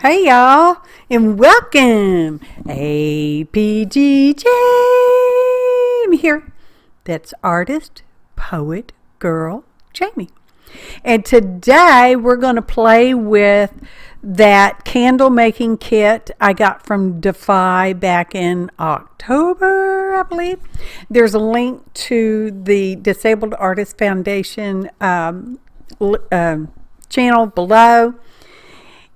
Hey y'all, and welcome. APG Jamie here. That's artist, poet, girl, Jamie. And today we're going to play with that candle making kit I got from DaFi back in October, I believe. There's a link to the Disabled Artist Foundation channel below.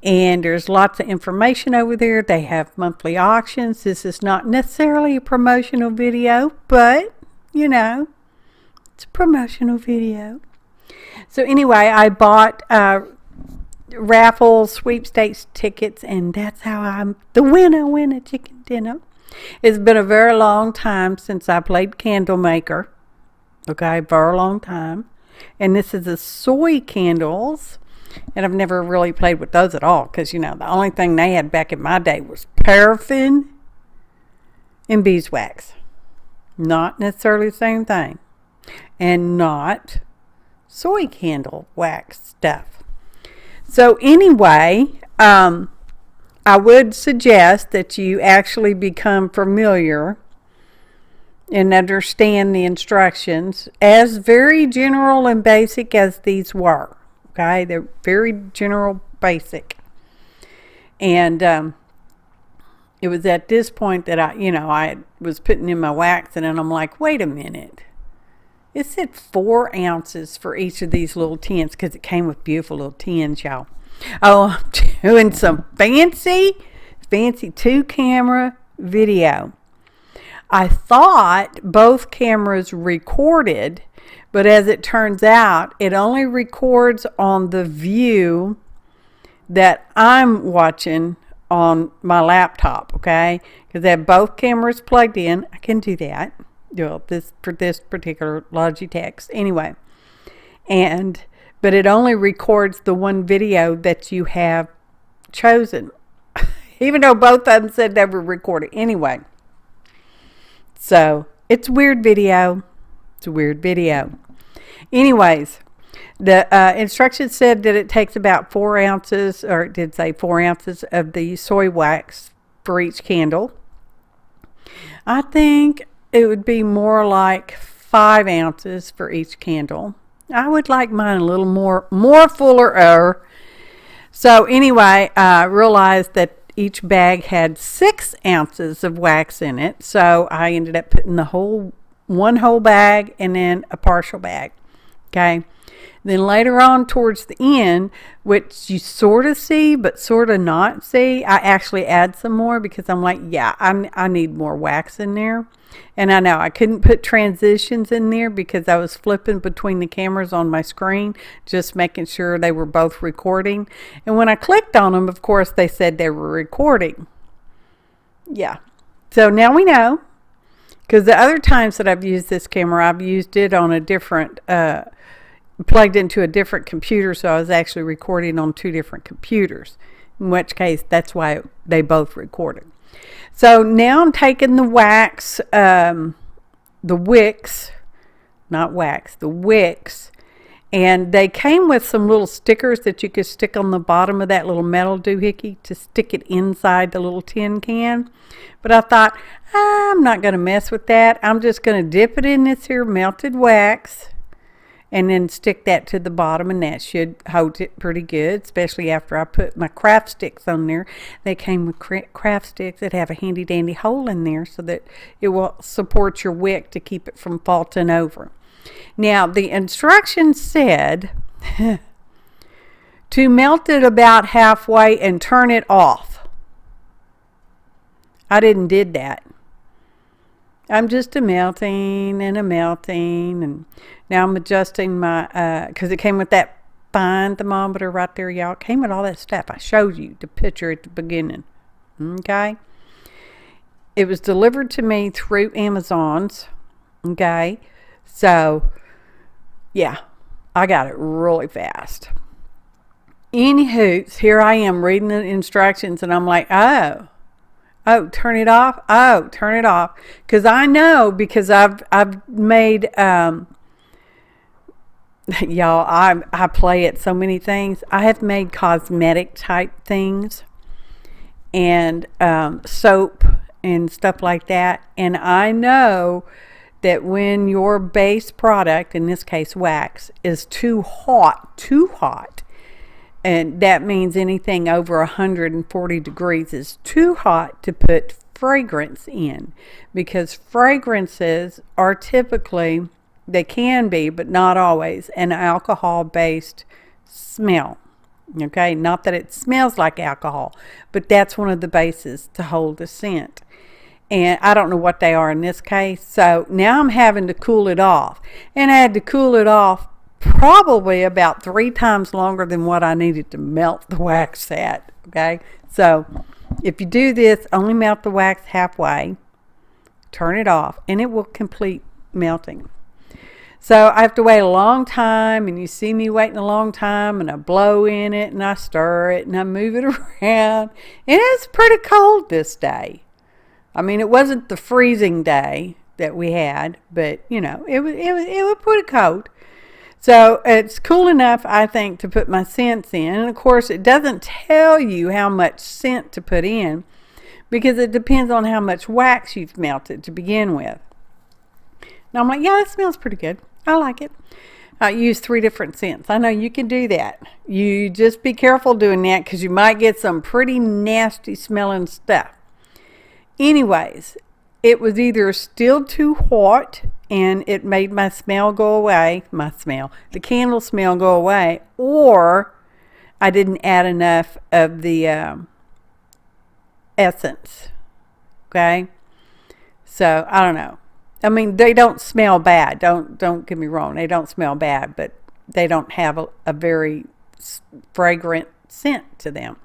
And there's lots of information over there. They have monthly auctions. This is not necessarily a promotional video, but you know, it's a promotional video. So anyway, I bought raffle sweepstakes tickets, and that's how I'm the winner. Win a chicken dinner. It's been a very long time since I played candle maker. Okay, very long time. And this is the soy candles. And I've never really played with those at all because, you know, the only thing they had back in my day was paraffin and beeswax. Not necessarily the same thing. And not soy candle wax stuff. So anyway, I would suggest that you actually become familiar and understand the instructions as very general and basic as these were. Okay, they're very general, basic. And it was at this point that I was putting in my wax, and then I'm like, wait a minute. It said 4 ounces for each of these little tins because it came with beautiful little tins, y'all. Oh, I'm doing some fancy 2-camera video. I thought both cameras recorded, but as it turns out, it only records on the view that I'm watching on my laptop, okay? Because I have both cameras plugged in. I can do that. Well, for this particular Logitech. Anyway, but it only records the one video that you have chosen. Even though both of them said they were recording. Anyway. So, it's a weird video. Anyways, the instructions said that it takes about 4 ounces, or it did say 4 ounces of the soy wax for each candle. I think it would be more like 5 ounces for each candle. I would like mine a little more fuller. So anyway, I realized that each bag had 6 ounces of wax in it. So I ended up putting one whole bag and then a partial bag. Okay. Then later on towards the end, which you sort of see, but sort of not see, I actually add some more because I'm like, yeah, I need more wax in there. And I know I couldn't put transitions in there because I was flipping between the cameras on my screen, just making sure they were both recording. And when I clicked on them, of course, they said they were recording. Yeah. So now we know. Because the other times that I've used this camera, I've used it on a different, plugged into a different computer, so I was actually recording on 2 different computers, in which case that's why they both recorded. So now I'm taking the wax, the wicks, not wax, the wicks, and they came with some little stickers that you could stick on the bottom of that little metal doohickey to stick it inside the little tin can. But I thought, I'm not going to mess with that. I'm just going to dip it in this here melted wax and then stick that to the bottom, and that should hold it pretty good, especially after I put my craft sticks on there. They came with craft sticks that have a handy dandy hole in there so that it will support your wick to keep it from faulting over. Now, the instructions said to melt it about halfway and turn it off. I didn't did that. I'm just a melting, and now I'm adjusting my, because it came with that fine thermometer right there, y'all. It came with all that stuff. I showed you the picture at the beginning. Okay? It was delivered to me through Amazon's. Okay? So, yeah, I got it really fast. Anywho, here I am reading the instructions, and I'm like, oh, turn it off. Oh, turn it off. Because I know, because I've made, y'all, I play at so many things. I have made cosmetic type things and soap and stuff like that. And I know that when your base product, in this case wax, is too hot, and that means anything over 140 degrees is too hot to put fragrance in, because fragrances are typically, they can be, but not always, an alcohol-based smell. Okay, not that it smells like alcohol, but that's one of the bases to hold a scent. And I don't know what they are in this case. So now I'm having to cool it off. And I had to cool it off probably about 3 times longer than what I needed to melt the wax at. Okay, so if you do this, only melt the wax halfway, turn it off, and it will complete melting. So I have to wait a long time, and you see me waiting a long time, and I blow in it, and I stir it, and I move it around. And it's pretty cold this day. I mean, it wasn't the freezing day that we had, but, you know, it was pretty cold. So it's cool enough, I think, to put my scents in. And, of course, it doesn't tell you how much scent to put in, because it depends on how much wax you've melted to begin with. Now, I'm like, yeah, that smells pretty good. I like it. I use 3 different scents. I know you can do that. You just be careful doing that, because you might get some pretty nasty smelling stuff. Anyways, it was either still too hot and it made my smell go away, the candle smell go away, or I didn't add enough of the essence. Okay, so I don't know. I mean, they don't smell bad. Don't get me wrong. They don't smell bad, but they don't have a very fragrant scent to them.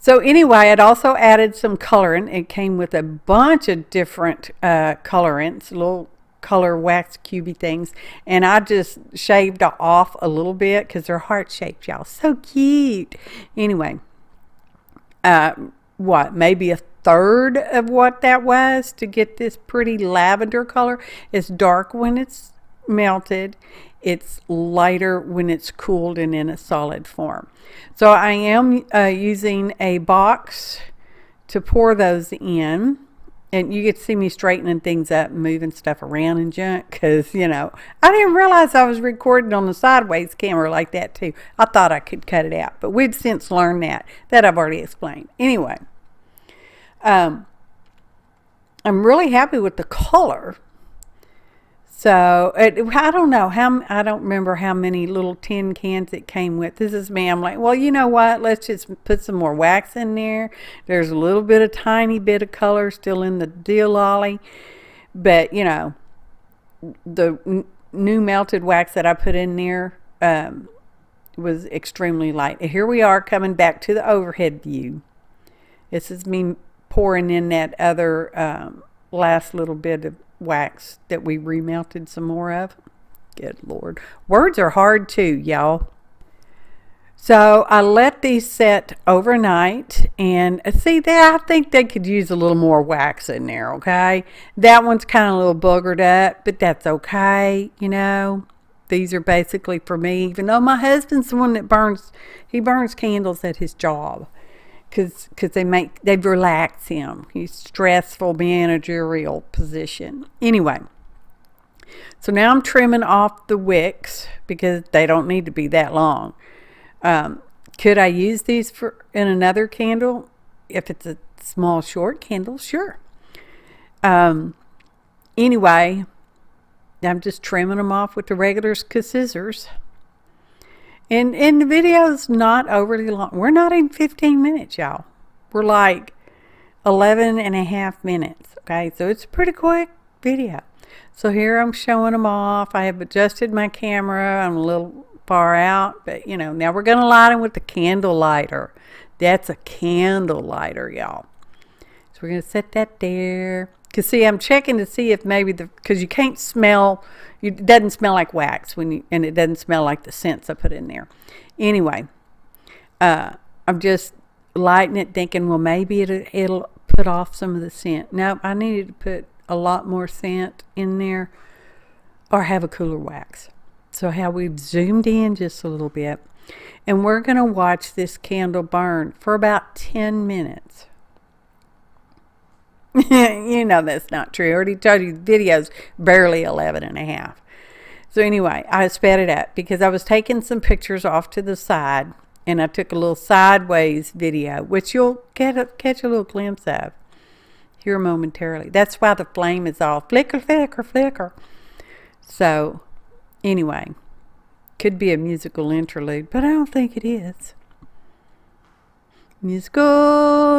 So anyway, I'd also added some colorant. It came with a bunch of different colorants, little color wax cubey things. And I just shaved off a little bit because they're heart-shaped, y'all. So cute. Anyway, maybe a third of what that was to get this pretty lavender color. It's dark when it's melted. It's lighter when it's cooled and in a solid form. So I am using a box to pour those in. And you get to see me straightening things up and moving stuff around and junk, because, you know, I didn't realize I was recording on the sideways camera like that too. I thought I could cut it out, but we've since learned that I've already explained. Anyway, I'm really happy with the color. So I don't know I don't remember how many little tin cans it came with. This is me. I'm like, well, you know what? Let's just put some more wax in there. There's a little bit of tiny bit of color still in the deal lolly, but you know, the new melted wax that I put in there was extremely light. And here we are coming back to the overhead view. This is me pouring in that other last little bit of wax that we remelted some more of. Good Lord. Words are hard too, y'all. So I let these set overnight, and see, I think they could use a little more wax in there, okay? That one's kind of a little boogered up, but that's okay, you know. These are basically for me, even though my husband's the one that burns candles at his job. Because they relax him. He's stressful managerial position. Anyway, so now I'm trimming off the wicks because they don't need to be that long. Could I use these in another candle? If it's a small short candle, sure. Anyway, I'm just trimming them off with the regular scissors. And the video's not overly long. We're not in 15 minutes, y'all. We're like 11 and a half minutes. Okay, so it's a pretty quick video. So here I'm showing them off. I have adjusted my camera. I'm a little far out, but you know, now we're going to light them with the candle lighter. That's a candle lighter, y'all. So we're going to set that there. Because see, I'm checking to see if maybe because you can't smell, it doesn't smell like wax and it doesn't smell like the scents I put in there. Anyway, I'm just lighting it, thinking, well, maybe it'll put off some of the scent. No, I needed to put a lot more scent in there, or have a cooler wax. So how we've zoomed in just a little bit. And we're going to watch this candle burn for about 10 minutes. You know that's not true. I already told you the video's barely 11 and a half. So anyway, I sped it up because I was taking some pictures off to the side, and I took a little sideways video, which you'll catch a little glimpse of here momentarily. That's why the flame is all flicker, flicker, flicker. So anyway, could be a musical interlude, but I don't think it is. Musical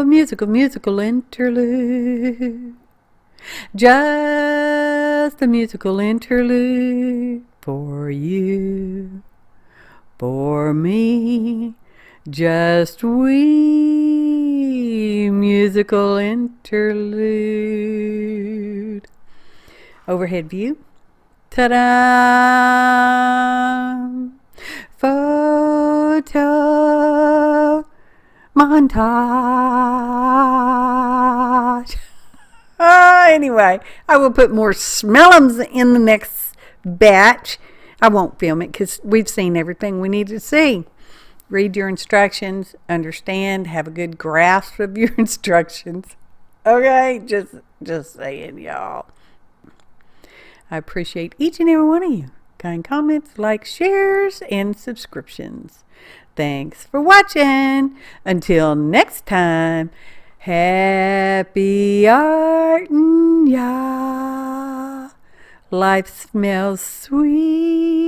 interlude. Just a musical interlude for you, for me. Just we musical interlude. Overhead view. Ta-da! Photo montage. Anyway, I will put more smellums in the next batch. I won't film it because we've seen everything we need to see. Read your instructions, understand, have a good grasp of your instructions. Okay, just saying, y'all. I appreciate each and every one of you. Kind comments, likes, shares, and subscriptions. Thanks for watching. Until next time, happy artin', ya. Life smells sweet.